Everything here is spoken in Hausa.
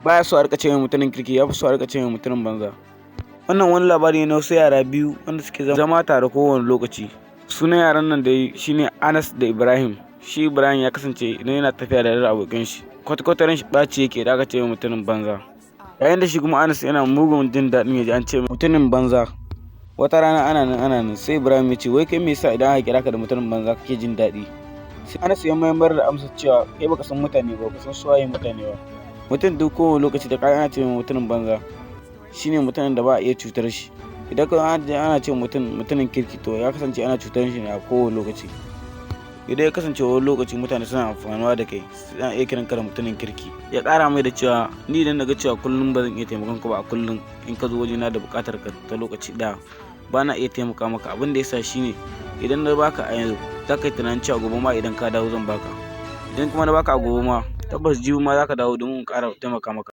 baya so a rika cewa mutumin kirki, ya fi so a rika cewa mutumin banza. Wannan wani labari ne na wasu yara biyu wanda suke zama tare kowane lokaci. Sunan yaran nan dai shine Anas da Ibrahim. Shi Ibrahim ya kasance idan yana tafiya da abokan shi kwata-kwata ran shi ɓaci yake da aka ce mutumin banza. Yayin da shi kuma Anas yana mugun jin daɗin ya ji an ce mutumin banza. Wata rana ana nan sai Ibrahim ya ce wai kai me yasa idan aka kira ka da mutumin banza kake jin daɗi? Sai Anas ya mayar da amsa cewa kai baka san mutane ba, baka san su waye mutane ba. Mutum duk kowane lokaci da kai ana ce mutumin banza shine mutumin da ba a iya cutar shi. Idan ana ce mutumin kirki to ya kasance ana cutar shi ne a kowane lokaci. Idan ya kasance wani lokaci mutane suna amfanuwa da kai suna iya kiran ka da mutumin kirki. Ya ƙara mai da cewa ni idan na ga cewa kullum ba zan iya taimakon ka ba a kullum in ka zo wajena da buƙatar ka ta lokaci ɗaya ba na iya taimaka maka. Abin da ya sa shine idan na baka a yanzu za ka yi tunanin cewa gobe ma idan ka dawo zan baka. Idan kuma na baka a gobe ma tabbas jibi ma za ka dawo domin in ƙara taimaka maka.